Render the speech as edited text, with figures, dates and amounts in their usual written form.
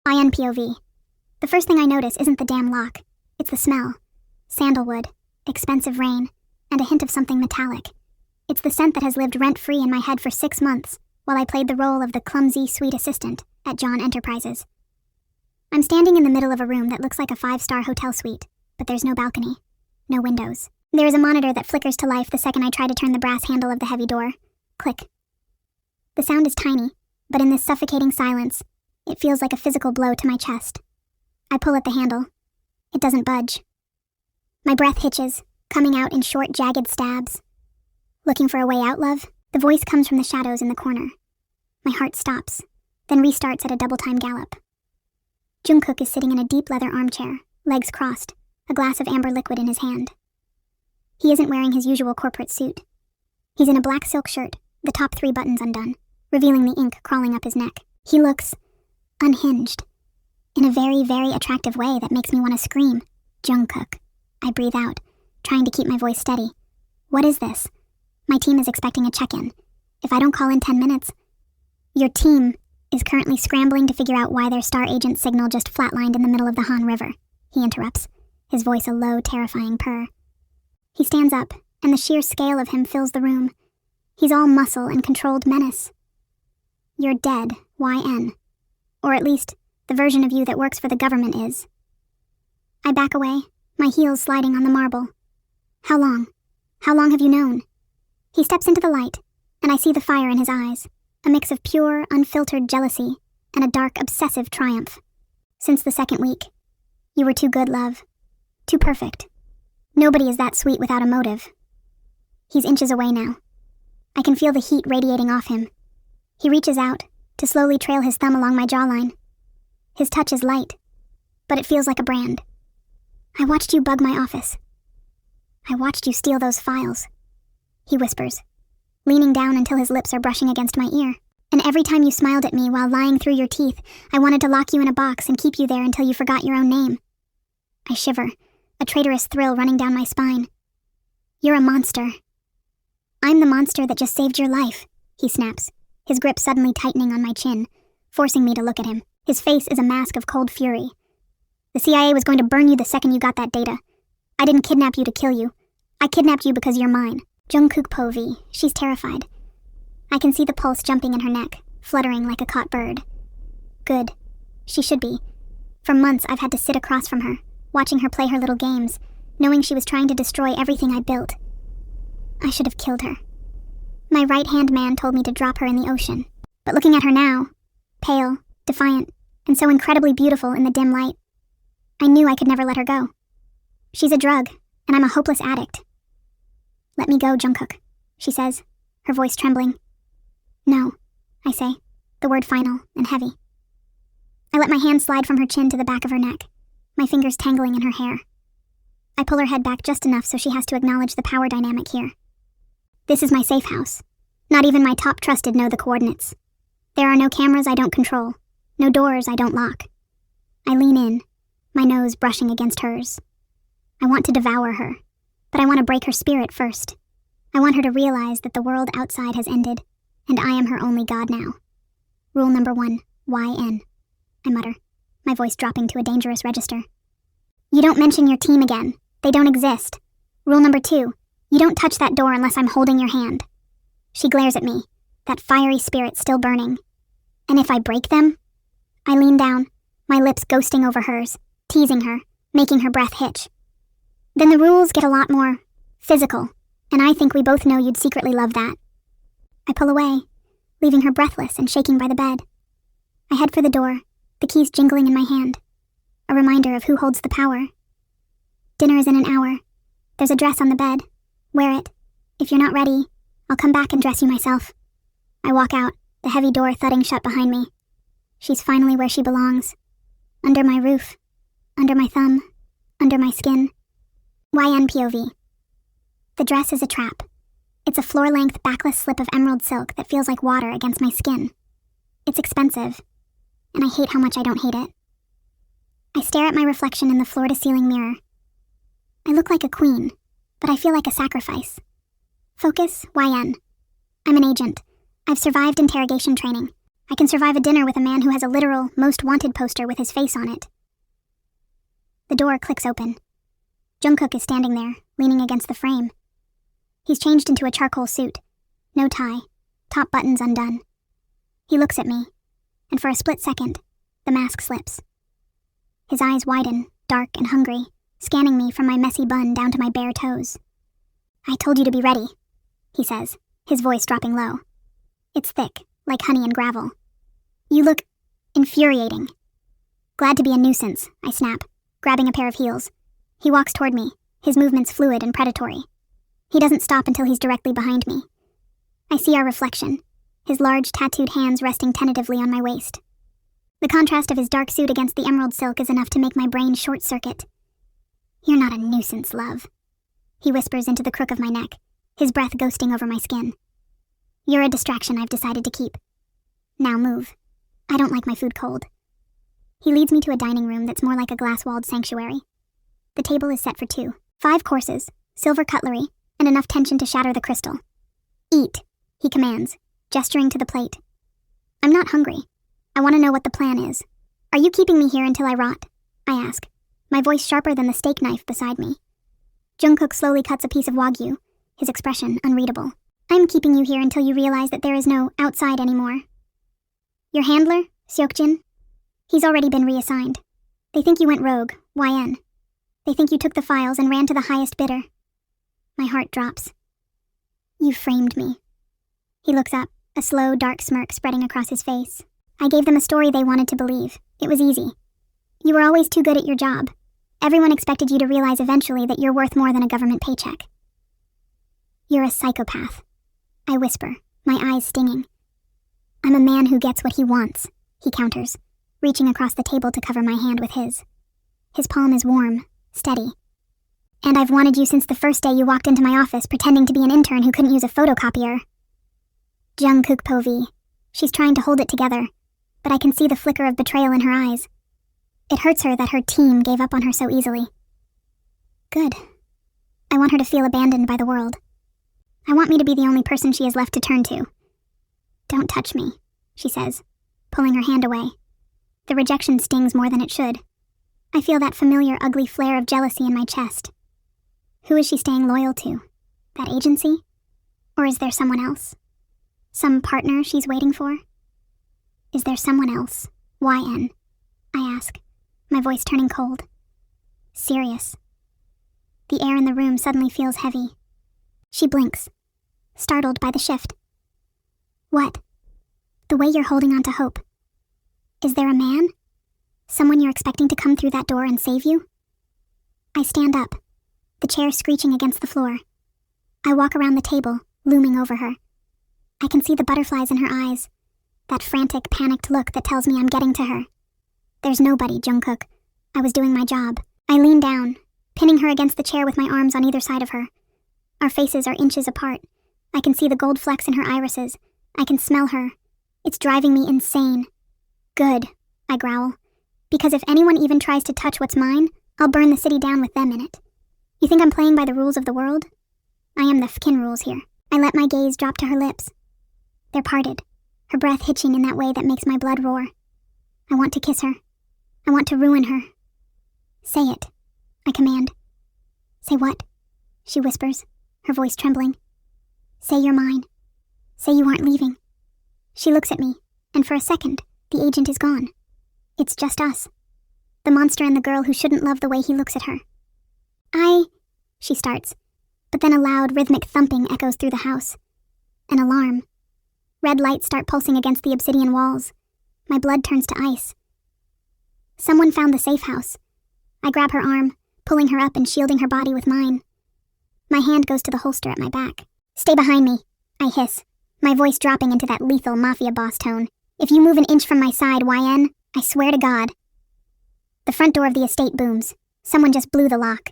INPOV. The first thing I notice isn't the damn lock. It's the smell. Sandalwood, expensive rain, and a hint of something metallic. It's the scent that has lived rent-free in my head for 6 months, while I played the role of the clumsy, sweet assistant at John Enterprises. I'm standing in the middle of a room that looks like a 5-star hotel suite, but there's no balcony, no windows. There is a monitor that flickers to life the second I try to turn the brass handle of the heavy door. Click. The sound is tiny, but in this suffocating silence, it feels like a physical blow to my chest. I pull at the handle. It doesn't budge. My breath hitches, coming out in short, jagged stabs. Looking for a way out, love? The voice comes from the shadows in the corner. My heart stops, then restarts at a double-time gallop. Jungkook is sitting in a deep leather armchair, legs crossed, a glass of amber liquid in his hand. He isn't wearing his usual corporate suit. He's in a black silk shirt, the top 3 buttons undone, revealing the ink crawling up his neck. He looks unhinged, in a very, very attractive way that makes me want to scream. Jungkook. I breathe out, trying to keep my voice steady. What is this? My team is expecting a check-in. If I don't call in 10 minutes... Your team is currently scrambling to figure out why their star agent signal just flatlined in the middle of the Han River, he interrupts, his voice a low, terrifying purr. He stands up, and the sheer scale of him fills the room. He's all muscle and controlled menace. You're dead, YN. Or at least, the version of you that works for the government is. I back away, my heels sliding on the marble. How long? How long have you known? He steps into the light, and I see the fire in his eyes, a mix of pure, unfiltered jealousy and a dark, obsessive triumph. Since the 2nd week. You were too good, love. Too perfect. Nobody is that sweet without a motive. He's inches away now. I can feel the heat radiating off him. He reaches out to slowly trail his thumb along my jawline. His touch is light, but it feels like a brand. I watched you bug my office. I watched you steal those files, he whispers, leaning down until his lips are brushing against my ear. And every time you smiled at me while lying through your teeth, I wanted to lock you in a box and keep you there until you forgot your own name. I shiver, a traitorous thrill running down my spine. You're a monster. I'm the monster that just saved your life, he snaps, his grip suddenly tightening on my chin, forcing me to look at him. His face is a mask of cold fury. The CIA was going to burn you the second you got that data. I didn't kidnap you to kill you. I kidnapped you because you're mine. Jungkook FF, she's terrified. I can see the pulse jumping in her neck, fluttering like a caught bird. Good. She should be. For months I've had to sit across from her, watching her play her little games, knowing she was trying to destroy everything I built. I should have killed her. My right-hand man told me to drop her in the ocean. But looking at her now, pale, defiant, and so incredibly beautiful in the dim light, I knew I could never let her go. She's a drug, and I'm a hopeless addict. Let me go, Jungkook, she says, her voice trembling. No, I say, the word final and heavy. I let my hand slide from her chin to the back of her neck, my fingers tangling in her hair. I pull her head back just enough so she has to acknowledge the power dynamic here. This is my safe house. Not even my top trusted know the coordinates. There are no cameras I don't control, no doors I don't lock. I lean in, my nose brushing against hers. I want to devour her, but I want to break her spirit first. I want her to realize that the world outside has ended, and I am her only god now. Rule number 1, YN, I mutter, my voice dropping to a dangerous register. You don't mention your team again. They don't exist. Rule number 2, you don't touch that door unless I'm holding your hand. She glares at me, that fiery spirit still burning. And if I break them? I lean down, my lips ghosting over hers, teasing her, making her breath hitch. Then the rules get a lot more physical, and I think we both know you'd secretly love that. I pull away, leaving her breathless and shaking by the bed. I head for the door, the keys jingling in my hand, a reminder of who holds the power. Dinner is in an hour. There's a dress on the bed. Wear it. If you're not ready, I'll come back and dress you myself. I walk out, the heavy door thudding shut behind me. She's finally where she belongs. Under my roof. Under my thumb. Under my skin. YNPOV. The dress is a trap. It's a floor-length backless slip of emerald silk that feels like water against my skin. It's expensive, and I hate how much I don't hate it. I stare at my reflection in the floor-to-ceiling mirror. I look like a queen, but I feel like a sacrifice. Focus, YN. I'm an agent. I've survived interrogation training. I can survive a dinner with a man who has a literal most wanted poster with his face on it. The door clicks open. Jungkook is standing there, leaning against the frame. He's changed into a charcoal suit. No tie, top buttons undone. He looks at me, and for a split second, the mask slips. His eyes widen, dark and hungry, scanning me from my messy bun down to my bare toes. "I told you to be ready," he says, his voice dropping low. It's thick, like honey and gravel. "You look infuriating." "Glad to be a nuisance," I snap, grabbing a pair of heels. He walks toward me, his movements fluid and predatory. He doesn't stop until he's directly behind me. I see our reflection, his large tattooed hands resting tentatively on my waist. The contrast of his dark suit against the emerald silk is enough to make my brain short-circuit. "You're not a nuisance, love," he whispers into the crook of my neck, his breath ghosting over my skin. "You're a distraction I've decided to keep. Now move. I don't like my food cold." He leads me to a dining room that's more like a glass-walled sanctuary. The table is set for 2, 5 courses, silver cutlery, and enough tension to shatter the crystal. "Eat," he commands, gesturing to the plate. I'm not hungry. I want to know what the plan is. "Are you keeping me here until I rot?" I ask, my voice sharper than the steak knife beside me. Jungkook slowly cuts a piece of wagyu, his expression unreadable. "I'm keeping you here until you realize that there is no outside anymore. Your handler, Seokjin? He's already been reassigned. They think you went rogue, YN. They think you took the files and ran to the highest bidder." My heart drops. "You framed me." He looks up, a slow, dark smirk spreading across his face. "I gave them a story they wanted to believe. It was easy. You were always too good at your job. Everyone expected you to realize eventually that you're worth more than a government paycheck." "You're a psychopath," I whisper, my eyes stinging. "I'm a man who gets what he wants," he counters, reaching across the table to cover my hand with his. His palm is warm, steady. "And I've wanted you since the first day you walked into my office pretending to be an intern who couldn't use a photocopier." Jungkook Povi. She's trying to hold it together, but I can see the flicker of betrayal in her eyes. It hurts her that her team gave up on her so easily. Good. I want her to feel abandoned by the world. I want me to be the only person she has left to turn to. "Don't touch me," she says, pulling her hand away. The rejection stings more than it should. I feel that familiar ugly flare of jealousy in my chest. Who is she staying loyal to? That agency? Or is there someone else? Some partner she's waiting for? Is there someone else? YN? I ask, my voice turning cold. Serious. The air in the room suddenly feels heavy. She blinks, startled by the shift. "What?" "The way you're holding on to hope. Is there a man? Someone you're expecting to come through that door and save you?" I stand up, the chair screeching against the floor. I walk around the table, looming over her. I can see the butterflies in her eyes, that frantic, panicked look that tells me I'm getting to her. There's nobody, Jungkook. I was doing my job. I lean down, pinning her against the chair with my arms on either side of her. Our faces are inches apart. I can see the gold flecks in her irises. I can smell her. It's driving me insane. "Good," I growl. "Because if anyone even tries to touch what's mine, I'll burn the city down with them in it. You think I'm playing by the rules of the world? I am the fkin rules here." I let my gaze drop to her lips. They're parted, her breath hitching in that way that makes my blood roar. I want to kiss her. I want to ruin her. "Say it," I command. "Say what?" she whispers, her voice trembling. "Say you're mine. Say you aren't leaving." She looks at me, and for a second, the agent is gone. It's just us. The monster and the girl who shouldn't love the way he looks at her. She starts, but then a loud, rhythmic thumping echoes through the house. An alarm. Red lights start pulsing against the obsidian walls. My blood turns to ice. Someone found the safe house. I grab her arm, pulling her up and shielding her body with mine. My hand goes to the holster at my back. "Stay behind me," I hiss, my voice dropping into that lethal Mafia boss tone. "If you move an inch from my side, YN, I swear to God." The front door of the estate booms. Someone just blew the lock.